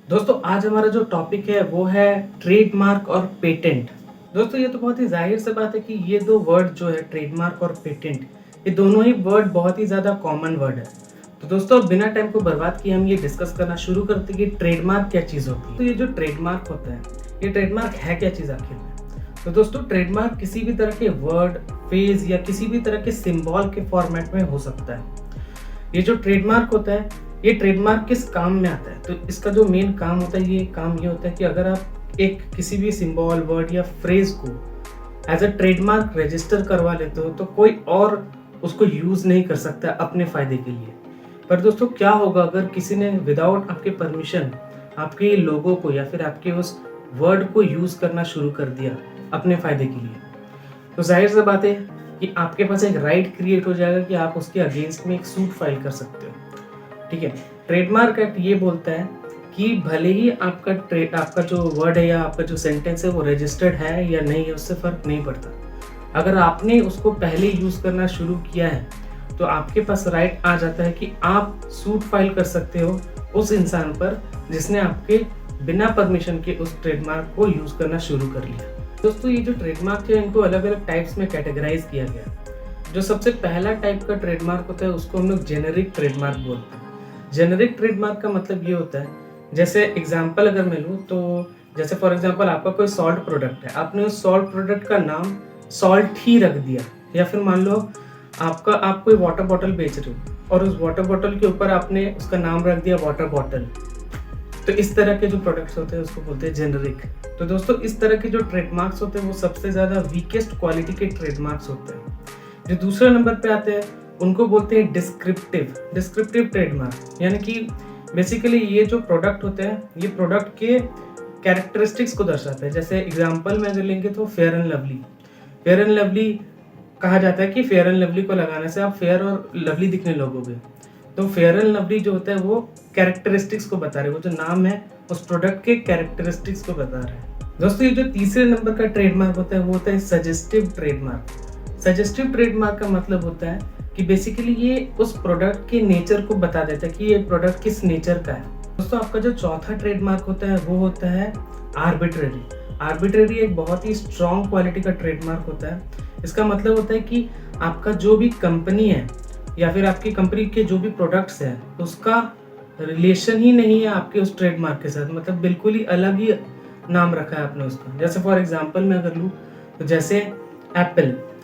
दोस्तों आज हमारा जो टॉपिक है वो है ट्रेडमार्क और पेटेंट। दोस्तों ये तो बहुत ही जाहिर सी बात है कि ये दो वर्ड जो है ट्रेडमार्क और पेटेंट, ये दोनों ही वर्ड बहुत ही ज़्यादा कॉमन वर्ड है। तो दोस्तों बिना टाइम को बर्बाद किए हम ये डिस्कस करना शुरू करते हैं कि ट्रेडमार्क क्या चीज़ होती है। तो ये जो ट्रेडमार्क होता है, ये ट्रेडमार्क है क्या चीज़ आखिर में? तो दोस्तों ट्रेडमार्क किसी भी तरह के वर्ड, फ्रेज या किसी भी तरह के सिंबल के फॉर्मेट में हो सकता है। ये जो ट्रेडमार्क होता है, ये ट्रेडमार्क किस काम में आता है? तो इसका जो मेन काम होता है, ये काम ये होता है कि अगर आप एक किसी भी सिंबल, वर्ड या फ्रेज को एज अ ट्रेडमार्क रजिस्टर करवा लेते हो तो कोई और उसको यूज नहीं कर सकता अपने फायदे के लिए। पर दोस्तों क्या होगा अगर किसी ने विदाउट आपके परमिशन आपके लोगो को या फिर आपके उस वर्ड को यूज करना शुरू कर दिया अपने फायदे के लिए? तो जाहिर सी बात है कि आपके पास एक राइट क्रिएट हो जाएगा कि आप उसके अगेंस्ट में एक सूट फाइल कर सकते हो। ठीक है, ट्रेडमार्क एक्ट ये बोलता है कि भले ही आपका जो वर्ड है या आपका जो सेंटेंस है वो रजिस्टर्ड है या नहीं है, उससे फर्क नहीं पड़ता। अगर आपने उसको पहले यूज करना शुरू किया है तो आपके पास राइट आ जाता है कि आप सूट फाइल कर सकते हो उस इंसान पर जिसने आपके बिना परमिशन के उस ट्रेडमार्क को यूज करना शुरू कर लिया। दोस्तों ये जो ट्रेडमार्क है इनको अलग अलग टाइप्स में कैटेगराइज किया गया। जो सबसे पहला टाइप का ट्रेडमार्क होता है उसको हम लोग जेनेरिक ट्रेडमार्क बोलते हैं। जेनेरिक ट्रेडमार्क का मतलब ये होता है, जैसे एग्जांपल अगर मैं लूँ तो जैसे फॉर एग्जांपल आपका कोई सॉल्ट प्रोडक्ट है, आपने उस सॉल्ट प्रोडक्ट का नाम सॉल्ट ही रख दिया। या फिर मान लो आप कोई वाटर बॉटल बेच रहे हो और उस वाटर बॉटल के ऊपर आपने उसका नाम रख दिया वाटर बॉटल। तो इस तरह के जो प्रोडक्ट्स होते हैं उसको बोलते हैं जेनेरिक। तो दोस्तों इस तरह के जो ट्रेडमार्क्स होते हैं वो सबसे ज़्यादा वीकेस्ट क्वालिटी के ट्रेडमार्क्स होते हैं। जो दूसरे नंबर पे आते हैं उनको बोलते हैं डिस्क्रिप्टिव ट्रेडमार्क। यानी कि बेसिकली ये जो प्रोडक्ट होते हैं ये प्रोडक्ट के कैरेक्टरिस्टिक्स को दर्शाते हैं। जैसे एग्जांपल में अगर लेंगे तो फेयर एंड लवली कहा जाता है कि फेयर एंड लवली को लगाने से आप फेयर और लवली दिखने लगोगे। तो फेयर एंड लवली जो होता है वो कैरेक्टरिस्टिक्स को बता रहे हैं, वो जो नाम है उस प्रोडक्ट के कैरेक्टरिस्टिक्स को बता रहे हैं। दोस्तों ये जो तीसरे नंबर का ट्रेडमार्क होता है वो होता है सजेस्टिव ट्रेडमार्क। सजेस्टिव ट्रेडमार्क का मतलब होता है कि बेसिकली ये उस प्रोडक्ट के नेचर को बता देता है कि ये प्रोडक्ट किस नेचर का है। दोस्तों आपका जो चौथा ट्रेडमार्क होता है वो होता है आर्बिट्रेरी एक बहुत ही स्ट्रॉन्ग क्वालिटी का ट्रेडमार्क होता है। इसका मतलब होता है कि आपका जो भी कंपनी है या फिर आपकी कंपनी के जो भी प्रोडक्ट्स हैं उसका रिलेशन ही नहीं है आपके उस ट्रेडमार्क के साथ, मतलब बिल्कुल ही अलग ही नाम रखा है आपने उसका। जैसे फॉर एग्जांपल मैं अगर लूँ तो जैसे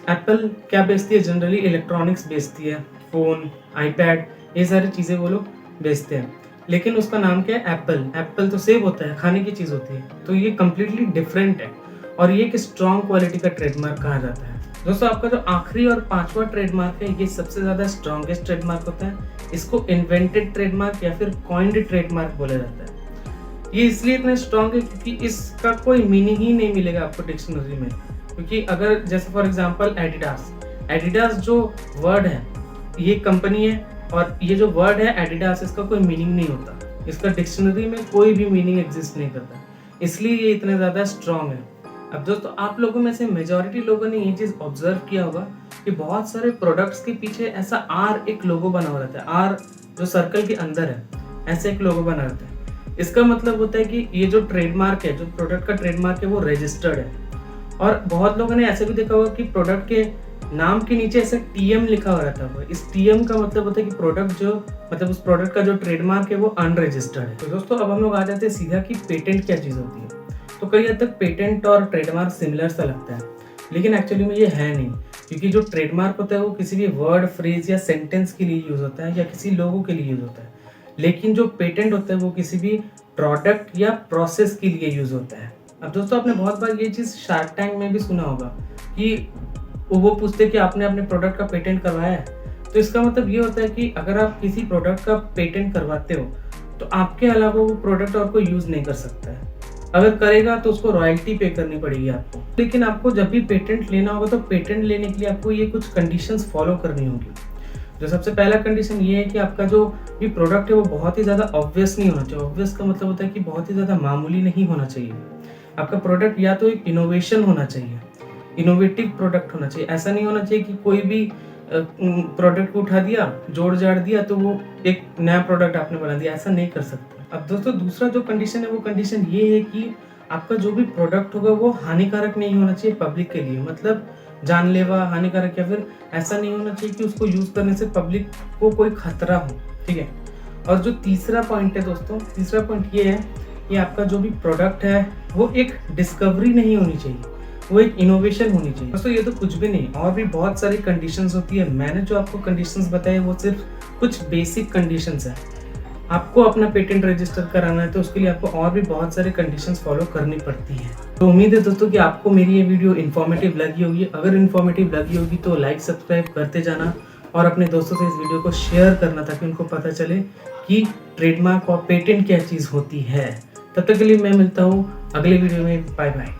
एप्पल क्या बेचती है? जनरली इलेक्ट्रॉनिक्स बेचती है, फ़ोन, आईपैड, ये सारी चीज़ें वो लोग बेचते हैं। लेकिन उसका नाम क्या है? एप्पल तो सेब होता है, खाने की चीज़ होती है। तो ये कम्प्लीटली डिफरेंट है और ये एक स्ट्रॉन्ग क्वालिटी का ट्रेडमार्क कहा जाता है। दोस्तों आपका जो आखिरी और पांचवा ट्रेडमार्क है ये सबसे ज़्यादा स्ट्रॉन्गेस्ट ट्रेडमार्क होता है। इसको इन्वेंटेड ट्रेडमार्क या फिर कॉइन्ड ट्रेडमार्क बोला जाता है। ये इसलिए इतना स्ट्रॉन्ग है क्योंकि इसका कोई मीनिंग ही नहीं मिलेगा आपको डिक्शनरी में। क्योंकि अगर जैसे फॉर एग्जांपल एडिडास जो वर्ड है ये कंपनी है और ये जो वर्ड है एडिडास, इसका कोई मीनिंग नहीं होता, इसका डिक्शनरी में कोई भी मीनिंग एग्जिस्ट नहीं करता, इसलिए ये इतना ज़्यादा स्ट्रॉन्ग है। अब दोस्तों आप लोगों में से मेजॉरिटी लोगों ने ये चीज़ ऑब्जर्व किया होगा कि बहुत सारे प्रोडक्ट्स के पीछे ऐसा आर एक लोगो बना हुआ रहता है, आर जो सर्कल के अंदर है ऐसे एक लोगो बना रहता है। इसका मतलब होता है कि ये जो ट्रेडमार्क है, जो प्रोडक्ट का ट्रेडमार्क है वो रजिस्टर्ड है। और बहुत लोगों ने ऐसे भी देखा होगा कि प्रोडक्ट के नाम के नीचे ऐसे टीएम लिखा हुआ रहता है। इस टीएम का मतलब होता है कि प्रोडक्ट जो मतलब उस प्रोडक्ट का जो ट्रेडमार्क है वो अनरजिस्टर्ड है। तो दोस्तों अब हम लोग आ जाते हैं सीधा कि पेटेंट क्या चीज़ होती है। तो कई हद तक पेटेंट और ट्रेडमार्क सिमिलर सा लगता है, लेकिन एक्चुअली में ये है नहीं। क्योंकि जो ट्रेडमार्क होता है वो किसी भी वर्ड, फ्रेज या सेंटेंस के लिए यूज होता है या किसी लोगो के लिए यूज होता है। लेकिन जो पेटेंट होता है वो किसी भी प्रोडक्ट या प्रोसेस के लिए यूज होता है। अब दोस्तों आपने बहुत बार ये चीज़ शार्क टैंक में भी सुना होगा कि वो पूछते कि आपने अपने प्रोडक्ट का पेटेंट करवाया है। तो इसका मतलब ये होता है कि अगर आप किसी प्रोडक्ट का पेटेंट करवाते हो तो आपके अलावा वो प्रोडक्ट और कोई यूज़ नहीं कर सकता है। अगर करेगा तो उसको रॉयल्टी पे करनी पड़ेगी आपको। लेकिन आपको जब भी पेटेंट लेना होगा तो पेटेंट लेने के लिए आपको ये कुछ कंडीशंस फॉलो करनी होगी। जो सबसे पहला कंडीशन ये है कि आपका जो भी प्रोडक्ट है वो बहुत ही ज़्यादा ऑब्वियस नहीं होना चाहिए। ऑब्वियस का मतलब होता है कि बहुत ही ज़्यादा मामूली नहीं होना चाहिए। आपका प्रोडक्ट या तो एक इनोवेशन होना चाहिए, इनोवेटिव प्रोडक्ट होना चाहिए। ऐसा नहीं होना चाहिए कि कोई भी प्रोडक्ट को उठा दिया, जोड़ जाड़ दिया तो वो एक नया प्रोडक्ट आपने बना दिया, ऐसा नहीं कर सकते। अब दोस्तों दूसरा जो कंडीशन है वो कंडीशन ये है कि आपका जो भी प्रोडक्ट होगा वो हानिकारक नहीं होना चाहिए पब्लिक के लिए, मतलब जानलेवा, हानिकारक, या फिर ऐसा नहीं होना चाहिए कि उसको यूज़ करने से पब्लिक को कोई खतरा हो, ठीक है। और जो तीसरा पॉइंट है दोस्तों, तीसरा पॉइंट ये है कि आपका जो भी प्रोडक्ट है वो एक डिस्कवरी नहीं होनी चाहिए, वो एक इनोवेशन होनी चाहिए। दोस्तों ये तो कुछ भी नहीं, और भी बहुत सारी कंडीशंस होती है। मैंने जो आपको कंडीशंस बताए वो सिर्फ कुछ बेसिक कंडीशंस है। आपको अपना पेटेंट रजिस्टर कराना है तो उसके लिए आपको और भी बहुत सारे कंडीशंस फॉलो करनी पड़ती हैं। तो उम्मीद है दोस्तों कि आपको मेरी ये वीडियो इन्फॉर्मेटिव लगी होगी। अगर इन्फॉर्मेटिव लगी होगी तो लाइक सब्सक्राइब करते जाना और अपने दोस्तों से इस वीडियो को शेयर करना ताकि उनको पता चले कि ट्रेडमार्क और पेटेंट क्या चीज़ होती है। तब तक के लिए मैं मिलता हूँ अगले वीडियो में। Bye bye.